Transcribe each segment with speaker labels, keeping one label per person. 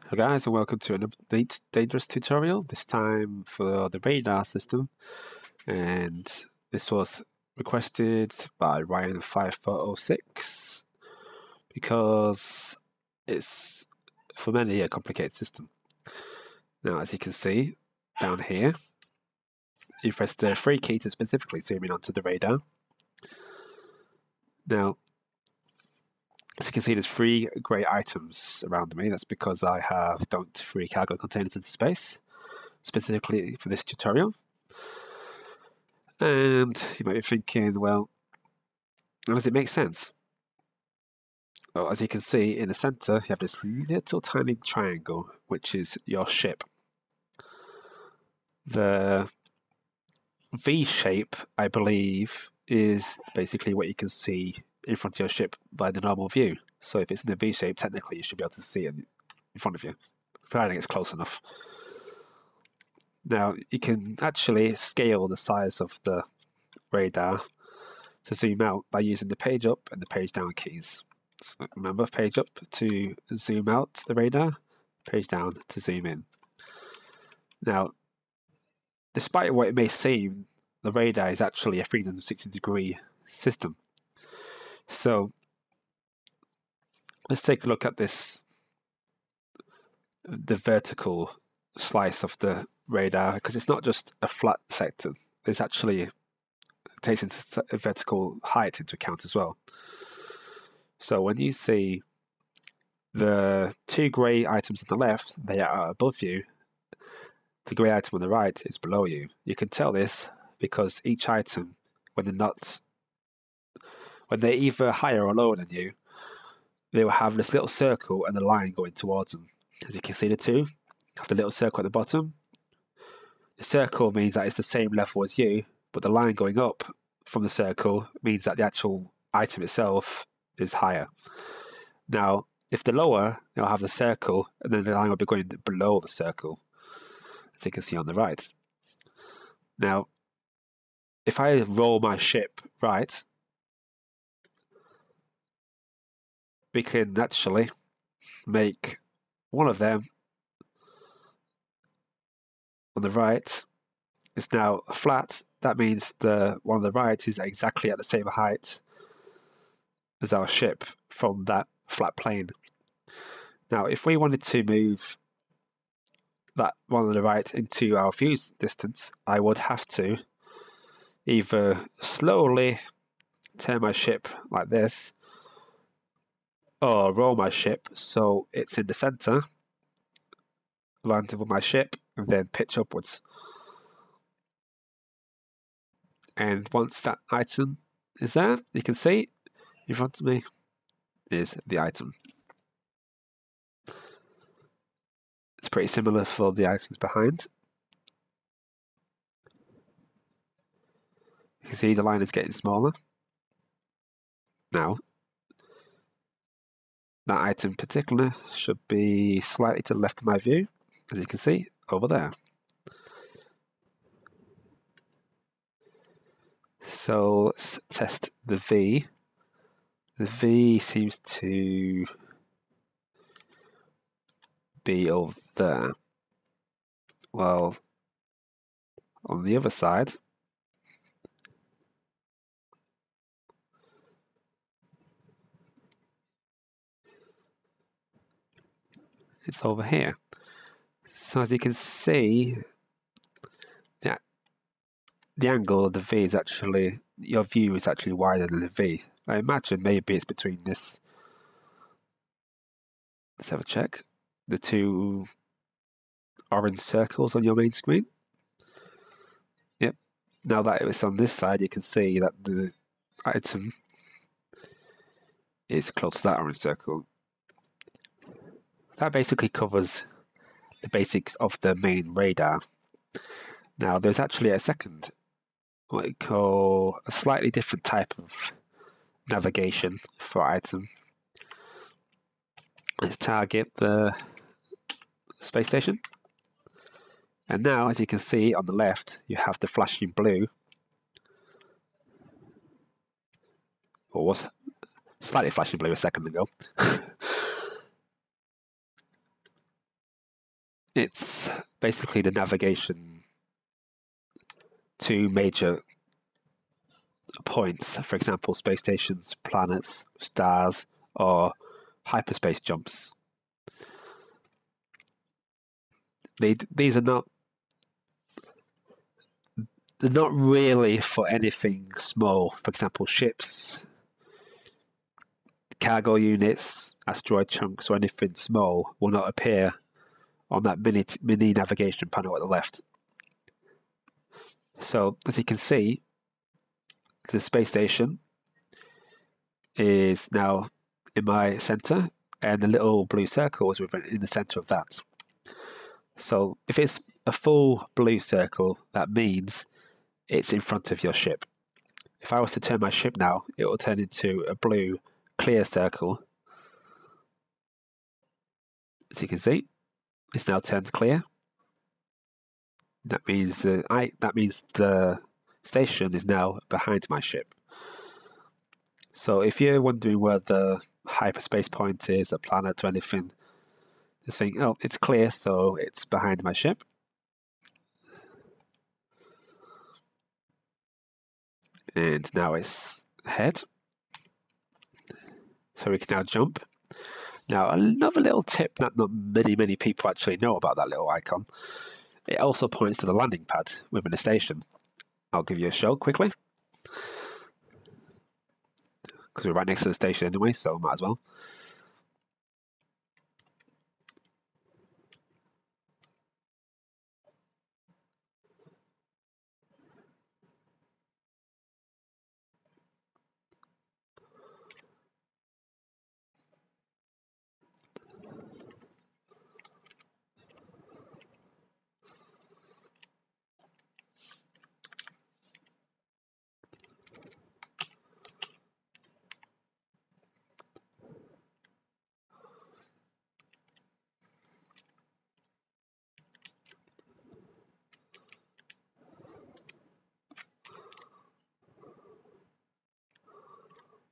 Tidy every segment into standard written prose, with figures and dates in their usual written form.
Speaker 1: Hello guys and welcome to another Dangerous tutorial, this time for the radar system, and this was requested by Ryan5406 because it's for many a complicated system. Now as you can see down here, you press the 3 key to specifically zoom in onto the radar. Now as you can see, there's 3 grey items around me. That's because I have dumped 3 cargo containers into space, specifically for this tutorial. And you might be thinking, well, does it make sense? Well, as you can see in the center, you have this little tiny triangle, which is your ship. The V shape, I believe, is basically what you can see in front of your ship by the normal view. So if it's in a V shape, technically you should be able to see it in front of you, providing it's close enough. Now, you can actually scale the size of the radar to zoom out by using the page up and the page down keys. So remember, page up to zoom out the radar, page down to zoom in. Now, despite what it may seem, the radar is actually a 360-degree system. So let's take a look at the vertical slice of the radar, because it's not just a flat sector. It's actually takes into a vertical height into account as well. So when you see the 2 grey items on the left, they are above you. The grey item on the right is below you. You can tell this because each item, when they're either higher or lower than you, they will have this little circle and a line going towards them. As you can see, the two have the little circle at the bottom. The circle means that it's the same level as you, but the line going up from the circle means that the actual item itself is higher. Now, if they're lower, they'll have the circle, and then the line will be going below the circle, as you can see on the right. Now, if I roll my ship right, we can actually make one of them on the right is now flat. That means the one on the right is exactly at the same height as our ship from that flat plane. Now, if we wanted to move that one on the right into our view distance, I would have to either slowly turn my ship like this, or roll my ship so it's in the center, land with my ship, and then pitch upwards. And once that item is there, you can see in front of me is the item. It's pretty similar for the items behind. You can see the line is getting smaller. Now, that item in particular should be slightly to the left of my view, as you can see over there. So let's test the V. The V seems to be over there. Well, on the other side, it's over here. So as you can see, the angle of the V is actually, your view is actually wider than the V. I imagine maybe it's between this, let's have a check, the 2 orange circles on your main screen. Yep, now that it's on this side, you can see that the item is close to that orange circle. That basically covers the basics of the main radar. Now there's actually a second, what we call a slightly different type of navigation for item. Let's target the space station. And now, as you can see on the left, you have the flashing blue, or was slightly flashing blue a second ago. it's basically the navigation to major points, for example, space stations, planets, stars, or hyperspace jumps. These are not. They're not really for anything small. For example, ships, cargo units, asteroid chunks, or anything small will not appear on that mini navigation panel at the left. So, as you can see, the space station is now in my center, and the little blue circle is in the center of that. So, if it's a full blue circle, that means it's in front of your ship. If I was to turn my ship now, it will turn into a blue clear circle. As you can see, it's now turned clear. That means the station is now behind my ship. So if you're wondering where the hyperspace point is, a planet or anything, just think, oh, it's clear, so it's behind my ship. And now it's ahead. So we can now jump. Now, another little tip that not many people actually know about that little icon. It also points to the landing pad within the station. I'll give you a show quickly. Because we're right next to the station anyway, so might as well.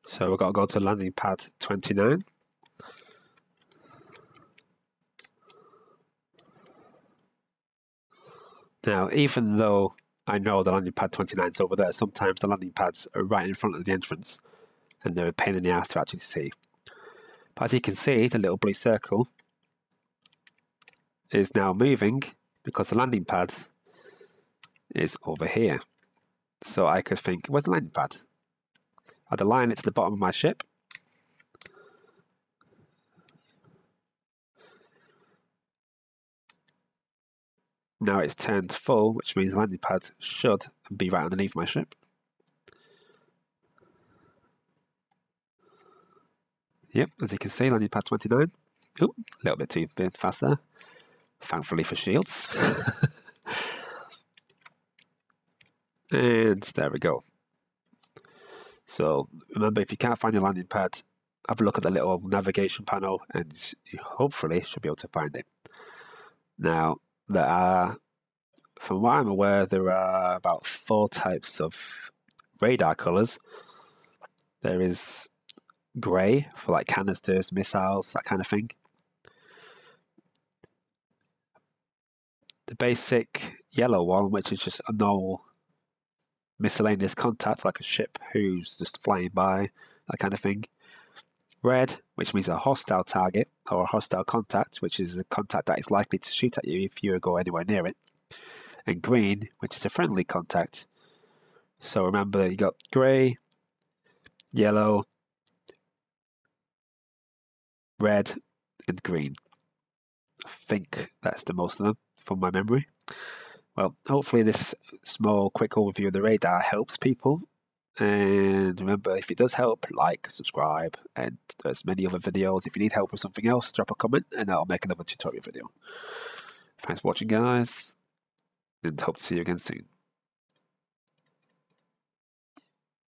Speaker 1: So we've got to go to landing pad 29. Now, even though I know the landing pad 29 is over there, sometimes the landing pads are right in front of the entrance, and they're a pain in the ass to actually see. But as you can see, the little blue circle is now moving because the landing pad is over here. So I could think, where's the landing pad? I'd align it to the bottom of my ship. Now it's turned full, which means the landing pad should be right underneath my ship. Yep, as you can see, landing pad 29. Oh, a little bit too fast there. Thankfully for shields. And there we go. So remember, if you can't find your landing pad, have a look at the little navigation panel and you hopefully should be able to find it. Now, there are, from what I'm aware, there are about 4 types of radar colours. There is grey for like canisters, missiles, that kind of thing. The basic yellow one, which is just a normal miscellaneous contact, like a ship who's just flying by, that kind of thing. Red, which means a hostile target or a hostile contact, which is a contact that is likely to shoot at you if you go anywhere near it. And green, which is a friendly contact. So remember, you got grey, yellow, red, and green. I think that's the most of them from my memory. Well, hopefully this small, quick overview of the radar helps people. And remember, if it does help, like, subscribe, and there's many other videos. If you need help with something else, drop a comment and I'll make another tutorial video. Thanks for watching, guys, and hope to see you again soon.